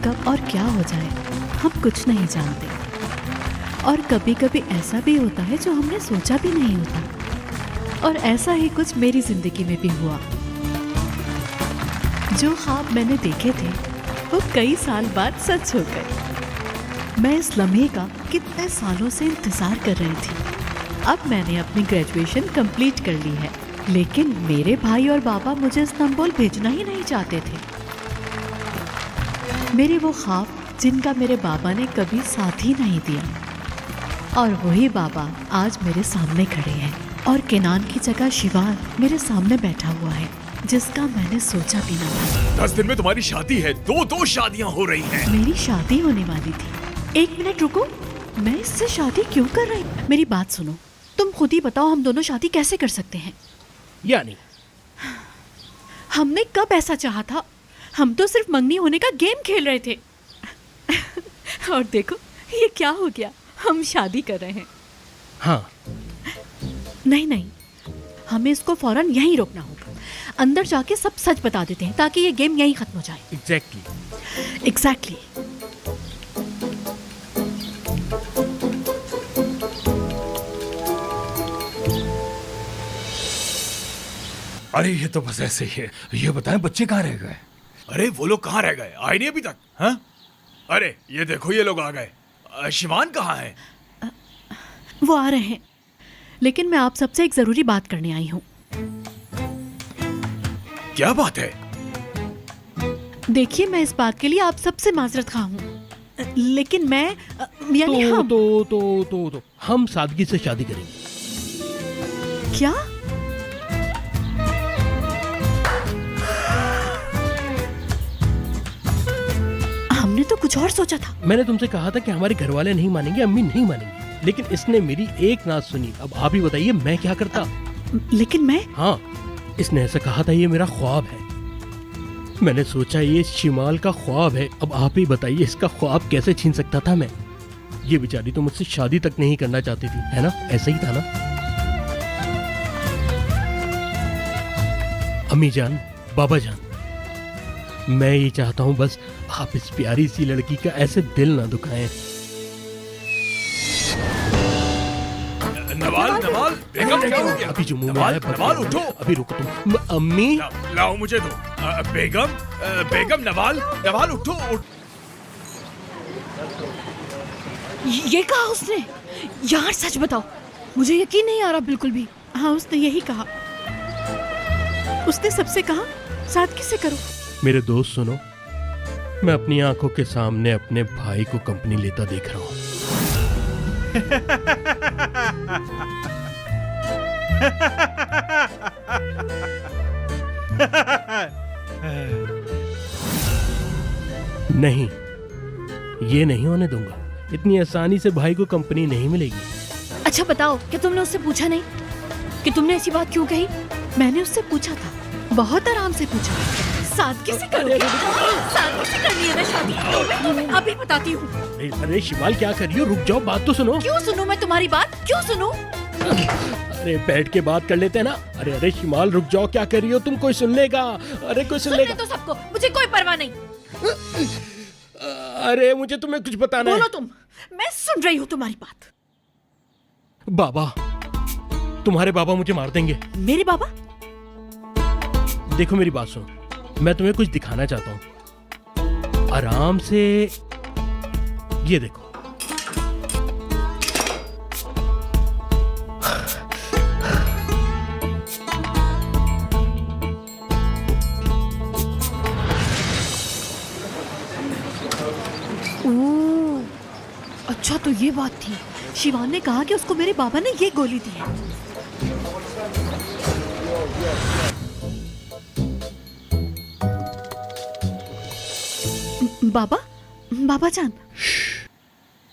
कब और क्या हो जाए हम कुछ नहीं जानते, और कभी कभी ऐसा भी होता है जो हमने सोचा भी नहीं होता। और ऐसा ही कुछ मेरी जिंदगी में भी हुआ। जो ख्वाब मैंने देखे थे वो कई साल बाद सच हो गए। मैं इस लम्हे का कितने सालों से इंतजार कर रही थी। अब मैंने अपनी ग्रेजुएशन कंप्लीट कर ली है, लेकिन मेरे भाई और बाबा मुझे इस्तांबुल भेजना ही नहीं चाहते थे। मेरे वो ख्वाब जिनका मेरे बाबा ने कभी साथ ही नहीं दिया, और वही बाबा आज मेरे सामने खड़े हैं, और केनान की जगह शिवान मेरे सामने बैठा हुआ है, जिसका मैंने सोचा भी ना था। 10 दिन में तुम्हारी शादी है। दो शादियां हो रही हैं। मेरी शादी होने वाली थी। 1 मिनट रुको, मैं इससे शादी क्यों कर रही हूँ? मेरी बात सुनो, तुम खुद ही बताओ हम दोनों शादी कैसे कर सकते हैं? यानी हमने कब ऐसा चाहा था? हम तो सिर्फ मंगनी होने का गेम खेल रहे थे। और देखो ये क्या हो गया, हम शादी कर रहे हैं। हाँ, नहीं, हमें इसको फौरन यहीं रोकना होगा। अंदर जाके सब सच बता देते हैं ताकि ये गेम यहीं खत्म हो जाए। एग्जैक्टली। अरे ये तो बस ऐसे ही है। ये बताएं बच्चे कहाँ रह गए? अरे वो लोग कहाँ रह गए? आए नहीं अभी तक। हाँ? अरे ये देखो ये लोग आ गए। शिवान कहाँ है? वो आ रहे हैं, लेकिन मैं आप सबसे एक जरूरी बात करने आई हूँ। क्या बात है? देखिए, मैं इस बात के लिए आप सबसे माजरत खा हूँ, लेकिन मैं यानी हम तो हम सादगी से शादी करेंगे। क्या? हमने तो कुछ और सोचा था। मैंने तुमसे कहा था कि हमारे घर वाले नहीं मानेंगे, अम्मी नहीं मानेंगी, लेकिन इसने मेरी एक ना सुनी। अब आप ही बताइए मैं क्या करता। लेकिन मैं हाँ, इसने ऐसा कहा था ये मेरा ख्वाब है। मैंने सोचा ये शिमाल का ख्वाब है। अब आप ही बताइए इसका ख्वाब कैसे छीन सकता था मैं? ये बेचारी तो मुझसे शादी तक नहीं करना चाहती थी, है ना? ऐसा ही था ना? अम्मी जान, बाबा जान, मैं ये चाहता हूँ बस आप इस प्यारी सी लड़की का ऐसे दिल ना दुखाएं। नवाल, बेगम क्या हो गया? अभी जो मुंह में आया नवाल उठो। अभी रुको तुम। अम्मी लाओ मुझे दो। बेगम नवाल उठो। ये कहा उसने? यार सच बताओ, मुझे यकीन नहीं आ रहा बिल्कुल भी। हाँ, उसने यही कहा। उसने सबसे कहा सादगी से करो। मेरे दोस्त सुनो, मैं अपनी आंखों के सामने अपने भाई को कंपनी लेता देख रहा हूँ। नहीं, ये नहीं होने दूंगा। इतनी आसानी से भाई को कंपनी नहीं मिलेगी। अच्छा बताओ, क्या तुमने उससे पूछा नहीं कि तुमने ऐसी बात क्यों कही? मैंने उससे पूछा था, बहुत आराम से पूछा। सादगी से करोगे? सादगी से करनी है ना शादी? तुम्हें अभी बताती हूँ। अरे शिमाल क्या कर रही हो? रुक जाओ, बात तो सुनो। क्यों सुनूं मैं तुम्हारी बात? क्यों सुनूं? अरे बैठ के बात कर लेते हैं ना। अरे शिमाल रुक जाओ, क्या कर रही हो तुम? कोई सुन लेगा। अरे कोई सुन लेगा तो सबको, मुझे कोई परवाह नहीं। अरे मुझे तुम्हें कुछ बताना है। बोलो तुम, मैं सुन रही हूँ तुम्हारी बात। बाबा, तुम्हारे बाबा मुझे मार देंगे। मेरे बाबा? देखो मेरी बात सुनो, मैं तुम्हें कुछ दिखाना चाहता हूँ। आराम से ये देखो। अच्छा तो ये बात थी। शिवान ने कहा कि उसको मेरे बाबा ने ये गोली दी है। बाबा जान।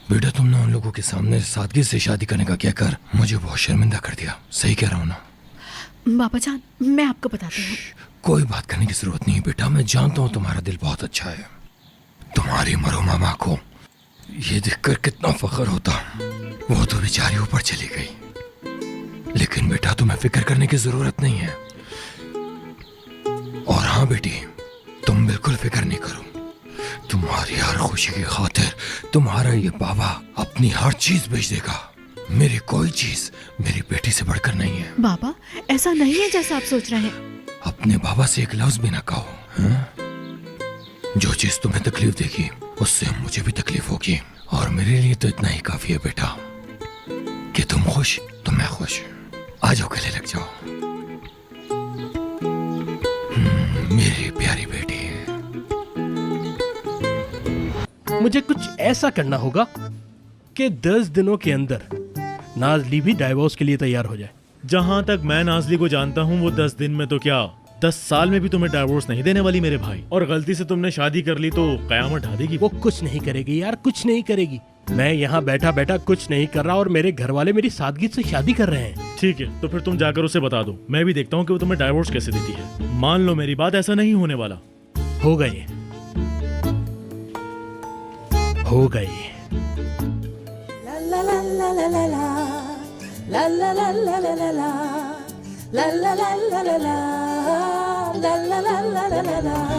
बेटा, तुमने उन लोगों के सामने सादगी से शादी करने का कहकर मुझे बहुत शर्मिंदा कर दिया। सही कह रहा हूँ ना? बाबा जान, मैं आपको बताती हूँ। कोई बात करने की जरूरत नहीं बेटा। मैं जानता हूँ तुम्हारा दिल बहुत अच्छा है। तुम्हारी मरहुमा माँ को ये देखकर कितना फख्र होता। वो तो बेचारी ऊपर चली गई। लेकिन बेटा, तुम्हें फिक्र करने की जरूरत नहीं है। और हाँ बेटी, तुम बिल्कुल फिक्र नहीं करो, तुम्हारी हर खुशी की खातिर तुम्हारा ये बाबा अपनी हर चीज बेच देगा। मेरी कोई चीज मेरी बेटी से बढ़कर नहीं है। बाबा ऐसा नहीं है जैसा आप सोच रहे हैं। अपने बाबा से एक लफ्ज भी ना कहो। हाँ? जो चीज तुम्हें तकलीफ देगी उससे मुझे भी तकलीफ होगी, और मेरे लिए तो इतना ही काफी है बेटा कि तुम खुश तो मैं खुश। आ जाओ, गले लग जाओ। मेरी प्यारी बेटी। मुझे कुछ ऐसा करना होगा कि 10 दिनों के अंदर नाजली भी डाइवोर्स के लिए तैयार हो जाए। जहां तक मैं नाजली को जानता हूं, वो 10 दिन में तो क्या 10 साल में भी तुम्हें डाइवोर्स नहीं देने वाली मेरे भाई। और गलती से तुमने शादी कर ली तो कयामत ढा देगी। वो कुछ नहीं करेगी यार, कुछ नहीं करेगी। मैं यहाँ बैठा बैठा कुछ नहीं कर रहा और मेरे घर वाले मेरी सादगी से शादी कर रहे हैं। ठीक है, तो फिर तुम जाकर उसे बता दो। मैं भी देखता हूँ कि वो तुम्हें डाइवोर्स कैसे देती है। मान लो मेरी बात, ऐसा नहीं होने वाला। हो गई, हो गई। La la la la la la la la la la la la la la la